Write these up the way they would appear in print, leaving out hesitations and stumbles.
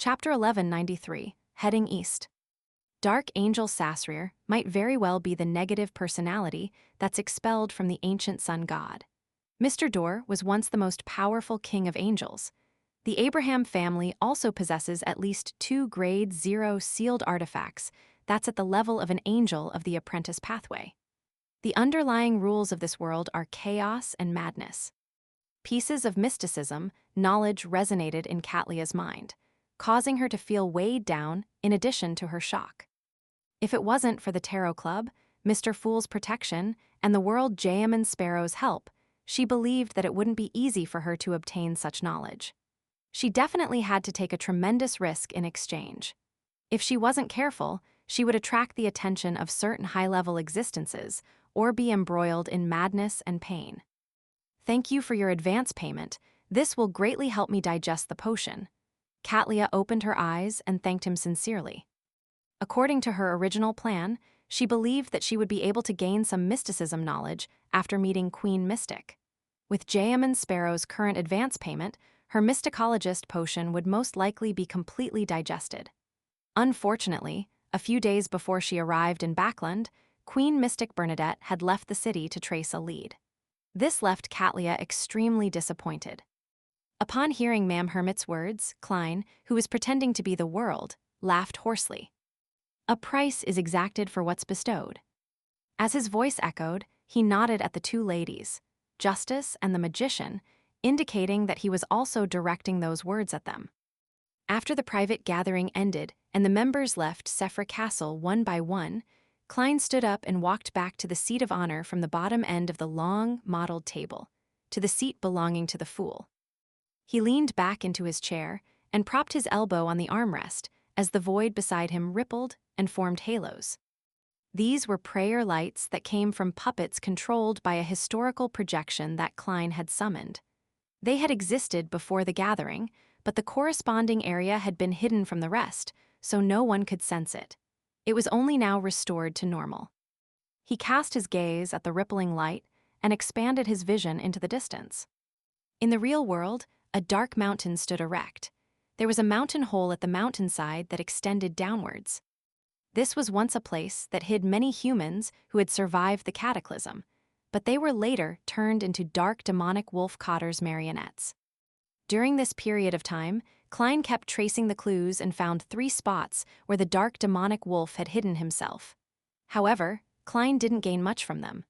Chapter 1193, Heading East. Dark Angel Sasrir might very well be the negative personality that's expelled from the ancient sun god. Mr. Dor was once the most powerful king of angels. The Abraham family also possesses at least 2 Grade 0 sealed artifacts that's at the level of an angel of the apprentice pathway. The underlying rules of this world are chaos and madness. Pieces of mysticism, knowledge resonated in Catlia's mind, causing her to feel weighed down in addition to her shock. If it wasn't for the Tarot Club, Mr. Fool's protection, and the World Jayamon Sparrow's help, she believed that it wouldn't be easy for her to obtain such knowledge. She definitely had to take a tremendous risk in exchange. If she wasn't careful, she would attract the attention of certain high-level existences or be embroiled in madness and pain. "Thank you for your advance payment. This will greatly help me digest the potion." Catlia opened her eyes and thanked him sincerely. According to her original plan, she believed that she would be able to gain some mysticism knowledge after meeting Queen Mystic. With Jayamon Sparrow's current advance payment, her mysticologist potion would most likely be completely digested. Unfortunately, a few days before she arrived in Backland, Queen Mystic Bernadette had left the city to trace a lead. This left Catlia extremely disappointed. Upon hearing Ma'am Hermit's words, Klein, who was pretending to be the world, laughed hoarsely. "A price is exacted for what's bestowed." As his voice echoed, he nodded at the 2 ladies, Justice and the Magician, indicating that he was also directing those words at them. After the private gathering ended and the members left Sephra Castle one by one, Klein stood up and walked back to the seat of honor from the bottom end of the long, mottled table, to the seat belonging to the Fool. He leaned back into his chair and propped his elbow on the armrest as the void beside him rippled and formed halos. These were prayer lights that came from puppets controlled by a historical projection that Klein had summoned. They had existed before the gathering, but the corresponding area had been hidden from the rest, so no one could sense it. It was only now restored to normal. He cast his gaze at the rippling light and expanded his vision into the distance. In the real world, a dark mountain stood erect. There was a mountain hole at the mountainside that extended downwards. This was once a place that hid many humans who had survived the cataclysm, but they were later turned into dark demonic wolf Cotter's marionettes. During this period of time, Klein kept tracing the clues and found 3 spots where the dark demonic wolf had hidden himself. However, Klein didn't gain much from them.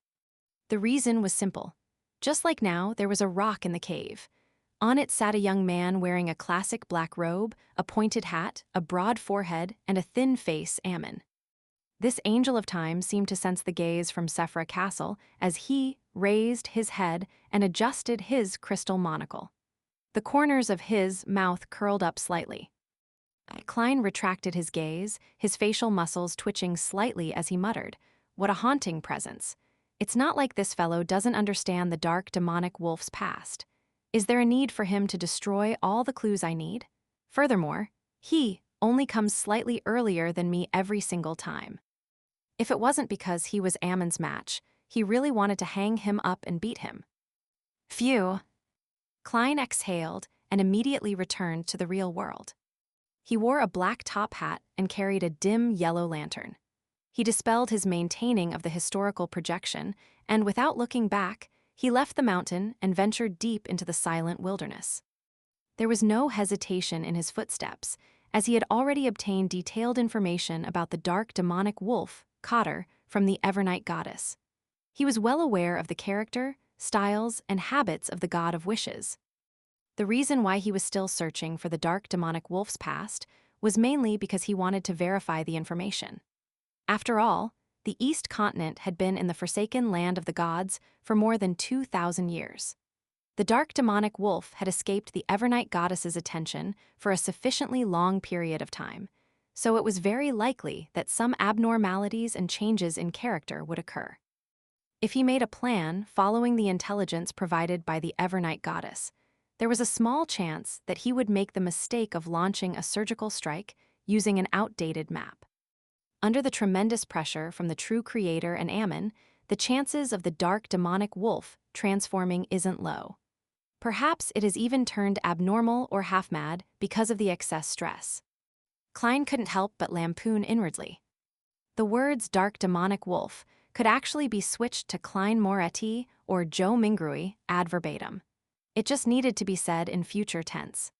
The reason was simple. Just like now, there was a rock in the cave. On it sat a young man wearing a classic black robe, a pointed hat, a broad forehead, and a thin face, Ammon. This angel of time seemed to sense the gaze from Sephra Castle as he raised his head and adjusted his crystal monocle. The corners of his mouth curled up slightly. Klein retracted his gaze, his facial muscles twitching slightly as he muttered, "What a haunting presence. It's not like this fellow doesn't understand the dark demonic wolf's past. Is there a need for him to destroy all the clues I need? Furthermore, he only comes slightly earlier than me every single time. If it wasn't because he was Ammon's match, he really wanted to hang him up and beat him." Phew. Klein exhaled and immediately returned to the real world. He wore a black top hat and carried a dim yellow lantern. He dispelled his maintaining of the historical projection, and without looking back, he left the mountain and ventured deep into the silent wilderness. There was no hesitation in his footsteps, as he had already obtained detailed information about the dark demonic wolf, Cotter, from the Evernight goddess. He was well aware of the character, styles, and habits of the god of wishes. The reason why he was still searching for the dark demonic wolf's past was mainly because he wanted to verify the information. After all, the East Continent had been in the forsaken land of the gods for more than 2,000 years. The dark demonic wolf had escaped the Evernight goddess's attention for a sufficiently long period of time, so it was very likely that some abnormalities and changes in character would occur. If he made a plan following the intelligence provided by the Evernight goddess, there was a small chance that he would make the mistake of launching a surgical strike using an outdated map. Under the tremendous pressure from the true creator and Ammon, the chances of the dark demonic wolf transforming isn't low. Perhaps it has even turned abnormal or half-mad because of the excess stress. Klein couldn't help but lampoon inwardly. The words dark demonic wolf could actually be switched to Klein Moretti or Joe Mingrui ad verbatim. It just needed to be said in future tense.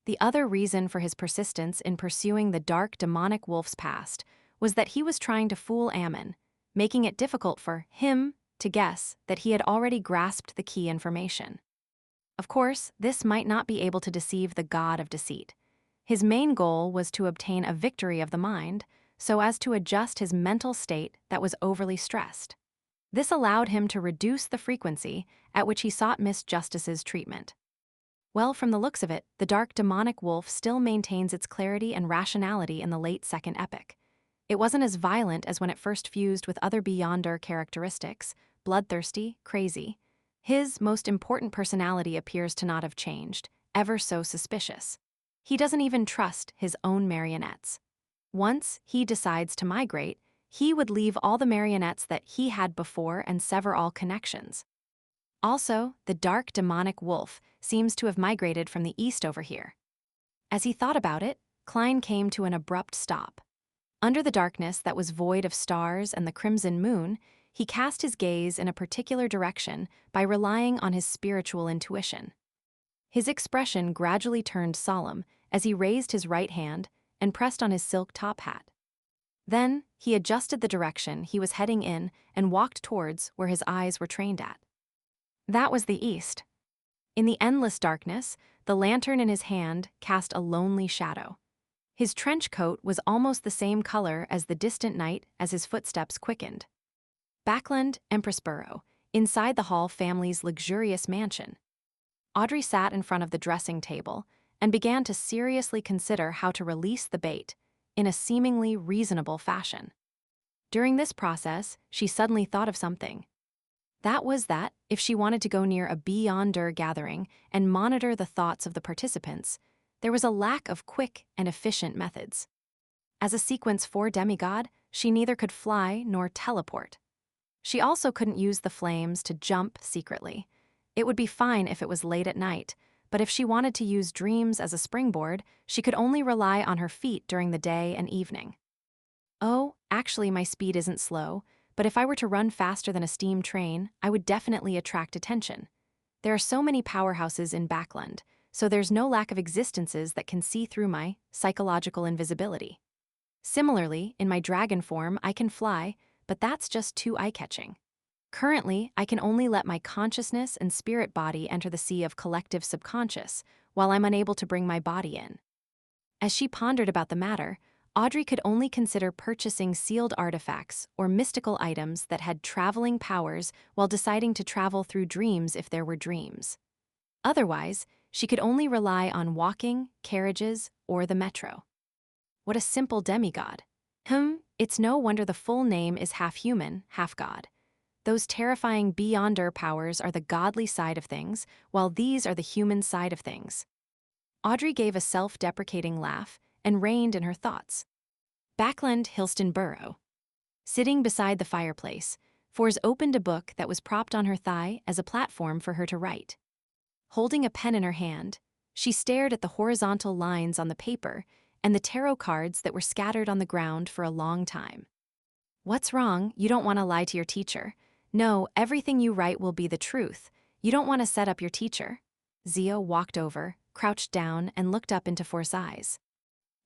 The other reason for his persistence in pursuing the dark demonic wolf's past was that he was trying to fool Ammon, making it difficult for him to guess that he had already grasped the key information. Of course, this might not be able to deceive the god of deceit. His main goal was to obtain a victory of the mind so as to adjust his mental state that was overly stressed. This allowed him to reduce the frequency at which he sought Miss Justice's treatment. Well, from the looks of it, the dark demonic wolf still maintains its clarity and rationality in the late second epic. It wasn't as violent as when it first fused with other Beyonder characteristics, bloodthirsty, crazy. His most important personality appears to not have changed, ever so suspicious. He doesn't even trust his own marionettes. Once he decides to migrate, he would leave all the marionettes that he had before and sever all connections. Also, the dark demonic wolf seems to have migrated from the east over here. As he thought about it, Klein came to an abrupt stop. Under the darkness that was void of stars and the crimson moon, he cast his gaze in a particular direction by relying on his spiritual intuition. His expression gradually turned solemn as he raised his right hand and pressed on his silk top hat. Then, he adjusted the direction he was heading in and walked towards where his eyes were trained at. That was the east. In the endless darkness, the lantern in his hand cast a lonely shadow. His trench coat was almost the same color as the distant night as his footsteps quickened. Backland, Empressboro, inside the Hall family's luxurious mansion. Audrey sat in front of the dressing table and began to seriously consider how to release the bait in a seemingly reasonable fashion. During this process, she suddenly thought of something. That was that, if she wanted to go near a Beyonder gathering and monitor the thoughts of the participants, there was a lack of quick and efficient methods. As a Sequence 4 demigod, she neither could fly nor teleport. She also couldn't use the flames to jump secretly. It would be fine if it was late at night, but if she wanted to use dreams as a springboard, she could only rely on her feet during the day and evening. Oh, actually my speed isn't slow, but if I were to run faster than a steam train, I would definitely attract attention. There are so many powerhouses in Backland, so there's no lack of existences that can see through my psychological invisibility. Similarly, in my dragon form, I can fly, but that's just too eye-catching. Currently, I can only let my consciousness and spirit body enter the sea of collective subconscious, while I'm unable to bring my body in. As she pondered about the matter, Audrey could only consider purchasing sealed artifacts or mystical items that had traveling powers while deciding to travel through dreams if there were dreams. Otherwise, she could only rely on walking, carriages, or the metro. What a simple demigod. It's no wonder the full name is half human, half god. Those terrifying Beyonder powers are the godly side of things, while these are the human side of things. Audrey gave a self-deprecating laugh and reined in her thoughts. Backland, Hillstonboro. Sitting beside the fireplace, Fors opened a book that was propped on her thigh as a platform for her to write. Holding a pen in her hand, she stared at the horizontal lines on the paper and the tarot cards that were scattered on the ground for a long time. What's wrong? You don't want to lie to your teacher. No, everything you write will be the truth. You don't want to set up your teacher. Zio walked over, crouched down, and looked up into Fors' eyes.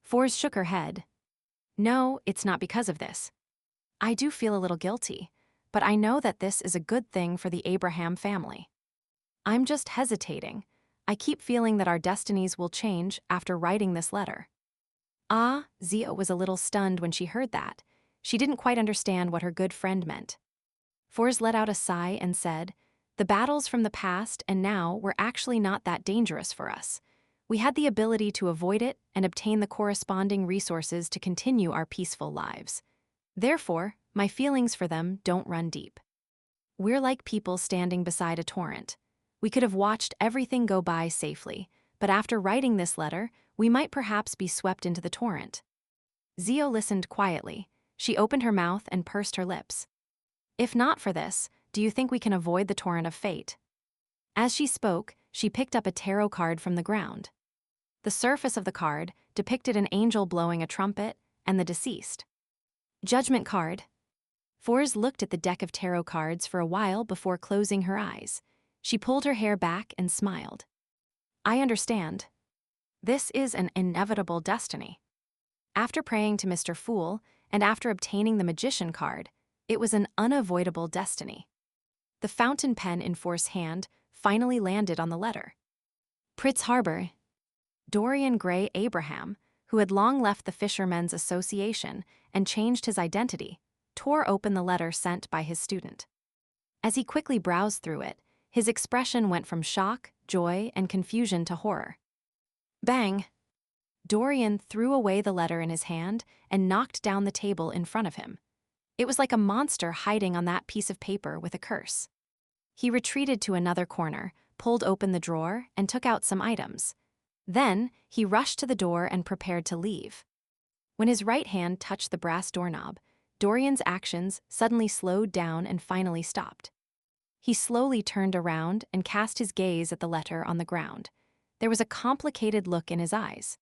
Fors shook her head. No, it's not because of this. I do feel a little guilty, but I know that this is a good thing for the Abraham family. I'm just hesitating. I keep feeling that our destinies will change after writing this letter. Zio was a little stunned when she heard that. She didn't quite understand what her good friend meant. Fors let out a sigh and said, "The battles from the past and now were actually not that dangerous for us. We had the ability to avoid it and obtain the corresponding resources to continue our peaceful lives. Therefore, my feelings for them don't run deep. We're like people standing beside a torrent. We could have watched everything go by safely, but after writing this letter, we might perhaps be swept into the torrent." Zio listened quietly. She opened her mouth and pursed her lips. If not for this, do you think we can avoid the torrent of fate? As she spoke, she picked up a tarot card from the ground. The surface of the card depicted an angel blowing a trumpet and the deceased. Judgment card. Fors looked at the deck of tarot cards for a while before closing her eyes. She pulled her hair back and smiled. I understand. This is an inevitable destiny. After praying to Mr. Fool and after obtaining the magician card, it was an unavoidable destiny. The fountain pen in Fors' hand finally landed on the letter. Pritz Harbor. Dorian Gray Abraham, who had long left the Fishermen's Association and changed his identity, tore open the letter sent by his student. As he quickly browsed through it, his expression went from shock, joy, and confusion to horror. Bang! Dorian threw away the letter in his hand and knocked down the table in front of him. It was like a monster hiding on that piece of paper with a curse. He retreated to another corner, pulled open the drawer, and took out some items. Then, he rushed to the door and prepared to leave. When his right hand touched the brass doorknob, Dorian's actions suddenly slowed down and finally stopped. He slowly turned around and cast his gaze at the letter on the ground. There was a complicated look in his eyes.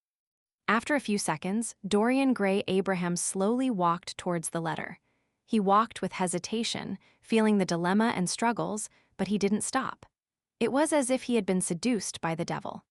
After a few seconds, Dorian Gray Abraham slowly walked towards the letter. He walked with hesitation, feeling the dilemma and struggles, but he didn't stop. It was as if he had been seduced by the devil.